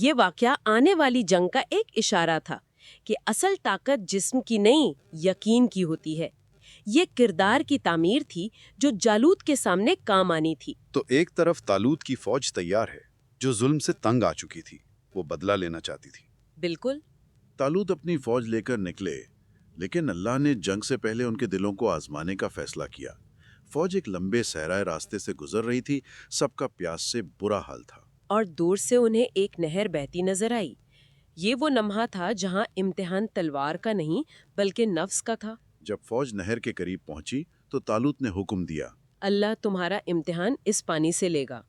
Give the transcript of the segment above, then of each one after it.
یہ واقعہ آنے والی جنگ کا ایک اشارہ تھا کہ اصل طاقت جسم کی نہیں، یقین کی ہوتی ہے۔ یہ کردار کی تعمیر تھی جو جالوت کے سامنے کام آنی تھی۔ تو ایک طرف طالوت کی فوج تیار ہے جو ظلم سے تنگ آ چکی تھی، وہ بدلہ لینا چاہتی تھی۔ بالکل۔ طالوت اپنی فوج لے کر نکلے، لیکن اللہ نے جنگ سے پہلے ان کے دلوں کو آزمانے کا فیصلہ کیا۔ فوج ایک لمبے صحرائے راستے سے گزر رہی تھی، سب کا پیاس سے برا حال تھا۔ اور دور سے انہیں ایک نہر بہتی نظر آئی۔ یہ وہ لمحہ تھا جہاں امتحان تلوار کا نہیں بلکہ نفس کا تھا۔ جب فوج نہر کے قریب پہنچی تو طالوت نے حکم دیا، اللہ تمہارا امتحان اس پانی سے لے گا۔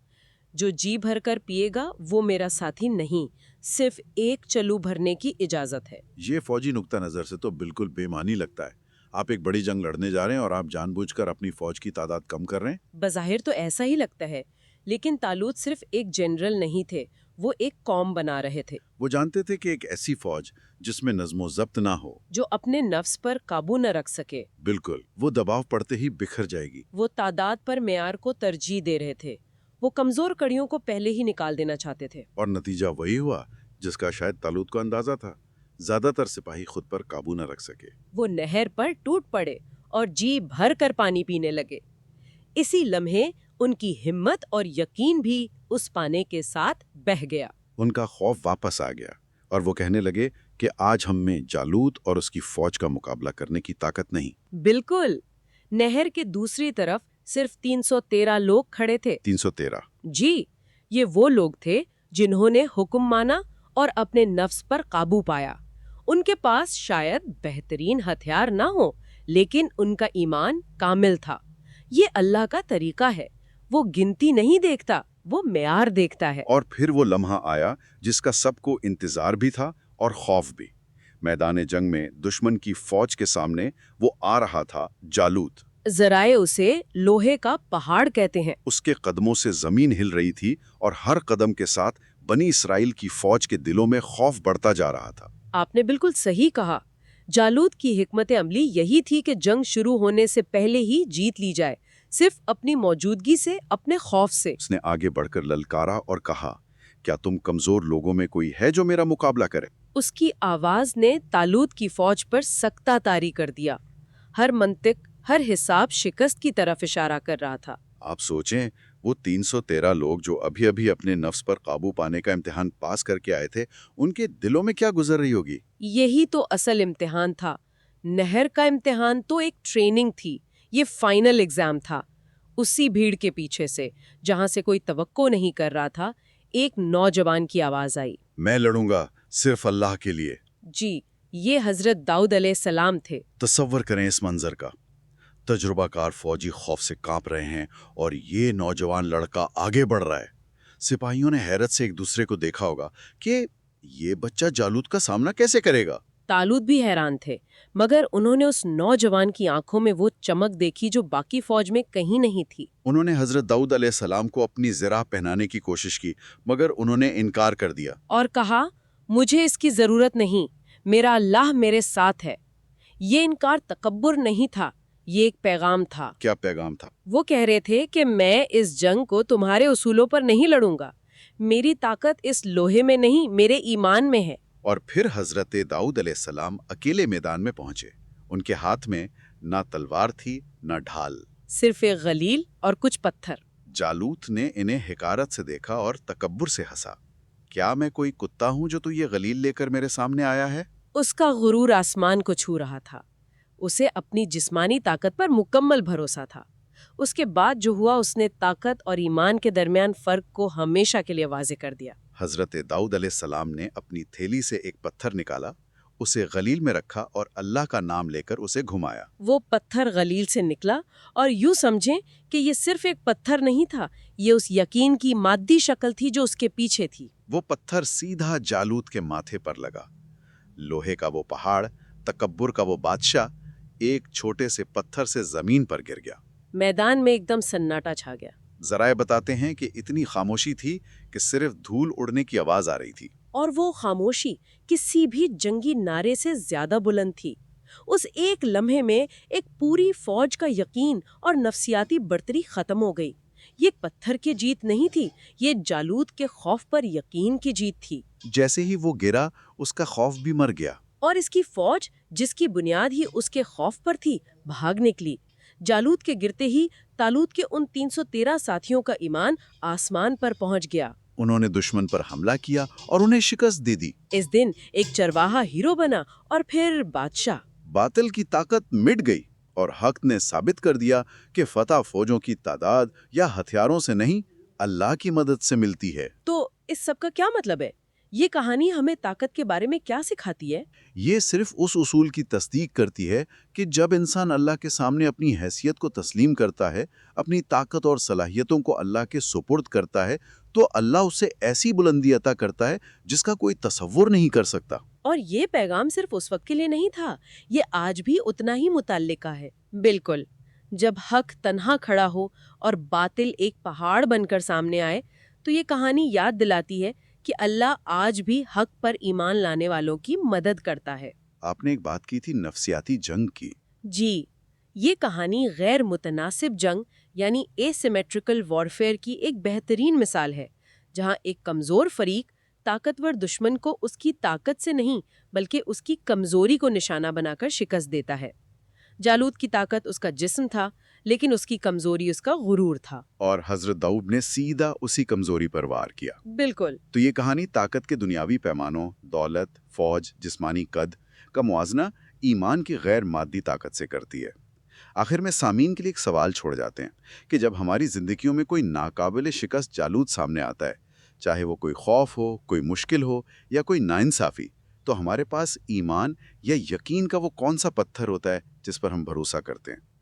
جو جی بھر کر پیے گا وہ میرا ساتھی نہیں، صرف ایک چلو بھرنے کی اجازت ہے۔ یہ فوجی نقطہ نظر سے تو بالکل بے معنی لگتا ہے۔ آپ ایک بڑی جنگ لڑنے جا رہے ہیں اور آپ جان بوجھ کر اپنی فوج کی تعداد کم کر رہے ہیں۔ بظاہر تو ایسا ہی لگتا ہے، لیکن طالوت صرف ایک جنرل نہیں تھے، وہ ایک قوم بنا رہے تھے۔ وہ جانتے تھے کہ ایک ایسی فوج جس میں نظم و ضبط نہ ہو، جو اپنے نفس پر قابو نہ رکھ سکے، بالکل، وہ دباؤ پڑتے ہی بکھر جائے گی۔ وہ تعداد پر معیار کو ترجیح دے رہے تھے۔ وہ کمزور کڑیوں کو پہلے ہی نکال دینا چاہتے تھے۔ اور نتیجہ وہی ہوا جس کا شاید طالوت کو اندازہ تھا۔ زیادہ تر سپاہی خود پر قابو نہ رکھ سکے۔ وہ نہر پر ٹوٹ پڑے اور جی بھر کر پانی پینے لگے۔ اسی لمحے ان کی ہمت اور یقین بھی اس پانے کے ساتھ بہہ گیا۔ ان کا خوف واپس آ گیا اور وہ کہنے لگے کہ آج ہم میں جالوت اور اس کی فوج کا مقابلہ کرنے کی طاقت نہیں۔ بالکل۔ نہر کے دوسری طرف صرف 313 لوگ کھڑے تھے۔ 313۔ جی، یہ وہ لوگ تھے جنہوں نے حکم مانا اور اپنے نفس پر قابو پایا۔ ان کے پاس شاید بہترین ہتھیار نہ ہو، لیکن ان کا ایمان کامل تھا۔ یہ اللہ کا طریقہ ہے، وہ گنتی نہیں دیکھتا، وہ معیار دیکھتا ہے۔ اور پھر وہ لمحہ آیا جس کا سب کو انتظار بھی تھا اور خوف بھی۔ میدان جنگ میں دشمن کی فوج کے سامنے وہ آ رہا تھا جالوت۔ ذرائع اسے لوہے کا پہاڑ کہتے ہیں۔ اس کے قدموں سے زمین ہل رہی تھی اور ہر قدم کے ساتھ بنی اسرائیل کی فوج کے دلوں میں خوف بڑھتا جا رہا تھا۔ آپ نے بالکل صحیح کہا۔ جالوت کی حکمت عملی یہی تھی کہ جنگ شروع ہونے سے پہلے ہی جیت لی جائے، صرف اپنی موجودگی سے، اپنے خوف سے۔ اس نے آگے بڑھ کر للکارا اور کہا، کیا تم کمزور لوگوں میں کوئی ہے جو میرا مقابلہ کرے؟ اس کی آواز نے طالوت کی فوج پر سکتہ طاری کر دیا۔ ہر منطق، ہر حساب شکست کی طرف اشارہ کر رہا تھا۔ آپ سوچیں، وہ 313 لوگ جو ابھی ابھی اپنے نفس پر قابو پانے کا امتحان پاس کر کے آئے تھے، ان کے دلوں میں کیا گزر رہی ہوگی؟ یہی تو اصل امتحان تھا۔ نہر کا امتحان تو ایک ٹریننگ تھی، یہ فائنل ایگزام تھا۔ اسی بھیڑ کے پیچھے سے، جہاں سے کوئی توقع نہیں کر رہا تھا، ایک نوجوان کی آواز آئی۔ میں لڑوں گا صرف اللہ کے لیے۔ جی، یہ حضرت داؤد علیہ السلام تھے۔ تصور کریں اس منظر کا۔ تجربہ کار فوجی خوف سے کانپ رہے ہیں اور یہ نوجوان لڑکا آگے بڑھ رہا ہے۔ سپاہیوں نے حیرت سے ایک دوسرے کو دیکھا ہوگا کہ یہ بچہ جالوت کا سامنا کیسے کرے گا؟ طالوت بھی حیران تھے، مگر انہوں نے اس نوجوان کی آنکھوں میں وہ چمک دیکھی جو باقی فوج میں کہیں نہیں تھی۔ انہوں نے حضرت داؤد علیہ السلام کو اپنی زرہ پہنانے کی کوشش کی، مگر انہوں نے انکار کر دیا اور کہا، مجھے اس کی ضرورت نہیں، میرا اللہ میرے ساتھ ہے۔ یہ انکار تکبر نہیں تھا، یہ ایک پیغام تھا۔ کیا پیغام تھا؟ وہ کہہ رہے تھے کہ میں اس جنگ کو تمہارے اصولوں پر نہیں لڑوں گا، میری طاقت اس لوہے میں نہیں، میرے ایمان میں ہے۔ اور پھر حضرت داؤد علیہ السلام اکیلے میدان میں پہنچے۔ ان کے ہاتھ میں نہ تلوار تھی نہ ڈھال، صرف ایک غلیل اور کچھ پتھر۔ جالوت نے انہیں حقارت سے دیکھا اور تکبر سے ہنسا۔ کیا میں کوئی کتا ہوں جو تو یہ غلیل لے کر میرے سامنے آیا ہے؟ اس کا غرور آسمان کو چھو رہا تھا۔ اسے اپنی جسمانی طاقت پر مکمل بھروسہ تھا۔ اس کے بعد جو ہوا، اس نے طاقت اور ایمان کے درمیان فرق کو ہمیشہ کے لیے واضح کر دیا۔ حضرت داؤد علیہ السلام نے اپنی تھیلی سے ایک پتھر نکالا، اسے غلیل میں رکھا اور اللہ کا نام لے کر اسے گھمایا۔ وہ پتھر غلیل سے نکلا، اور یوں سمجھیں کہ یہ صرف ایک پتھر نہیں تھا، یہ اس یقین کی مادی شکل تھی جو اس کے پیچھے تھی۔ وہ پتھر سیدھا جالوت کے ماتھے پر لگا۔ لوہے کا وہ پہاڑ، تکبر کا وہ بادشاہ، ایک چھوٹے سے پتھر سے زمین پر گر گیا۔ میدان میں ایک دم سناٹا چھا گیا۔ ذرائع بتاتے ہیں کہ اتنی خاموشی تھی کہ صرف دھول اڑنے کی آواز آ رہی تھی۔ اور وہ خاموشی کسی بھی جنگی نعرے سے زیادہ بلند تھی۔ اس ایک لمحے میں ایک پوری فوج کا یقین اور نفسیاتی برتری ختم ہو گئی۔ یہ ایک پتھر کی جیت نہیں تھی، یہ جالوت کے خوف پر یقین کی جیت تھی۔ جیسے ہی وہ گرا اس کا خوف بھی مر گیا۔ اور اس کی فوج، جس کی بنیاد ہی اس کے خوف پر تھی، بھاگ نکلی۔ جالوت کے گرتے ہی طالوت کے ان 313 ساتھیوں کا ایمان آسمان پر پہنچ گیا۔ انہوں نے دشمن پر حملہ کیا اور انہیں شکست دے دی۔ اس دن ایک چرواہا ہیرو بنا اور پھر بادشاہ۔ باطل کی طاقت مٹ گئی اور حق نے ثابت کر دیا کہ فتح فوجوں کی تعداد یا ہتھیاروں سے نہیں، اللہ کی مدد سے ملتی ہے۔ تو اس سب کا کیا مطلب ہے؟ یہ کہانی ہمیں طاقت کے بارے میں کیا سکھاتی ہے؟ یہ صرف اس اصول کی تصدیق کرتی ہے کہ جب انسان اللہ کے سامنے اپنی حیثیت کو تسلیم کرتا ہے، اپنی طاقت اور صلاحیتوں کو اللہ کے سپرد کرتا ہے، تو اللہ اسے ایسی بلندی عطا کرتا ہے جس کا کوئی تصور نہیں کر سکتا۔ اور یہ پیغام صرف اس وقت کے لیے نہیں تھا، یہ آج بھی اتنا ہی متعلقہ ہے۔ بالکل، جب حق تنہا کھڑا ہو اور باطل ایک پہاڑ بن کر سامنے آئے، تو یہ کہانی یاد دلاتی ہے کہ اللہ آج بھی حق پر ایمان لانے والوں کی مدد کرتا ہے۔ آپ نے ایک بات کی تھی نفسیاتی جنگ کی۔ جی، یہ کہانی غیر متناسب جنگ یعنی اے سیمیٹریکل وارفیئر کی ایک بہترین مثال ہے، جہاں ایک کمزور فریق طاقتور دشمن کو اس کی طاقت سے نہیں بلکہ اس کی کمزوری کو نشانہ بنا کر شکست دیتا ہے۔ جالوت کی طاقت اس کا جسم تھا، لیکن اس کی کمزوری اس کا غرور تھا۔ اور حضرت داؤد نے سیدھا اسی کمزوری پر وار کیا۔ بالکل۔ تو یہ کہانی طاقت کے دنیاوی پیمانوں، دولت، فوج، جسمانی قد کا موازنہ ایمان کی غیر مادی طاقت سے کرتی ہے۔ آخر میں سامعین کے لیے ایک سوال چھوڑ جاتے ہیں کہ جب ہماری زندگیوں میں کوئی ناقابل شکست جالوت سامنے آتا ہے، چاہے وہ کوئی خوف ہو، کوئی مشکل ہو یا کوئی ناانصافی، تو ہمارے پاس ایمان یا یقین کا وہ کون سا پتھر ہوتا ہے جس پر ہم بھروسہ کرتے ہیں؟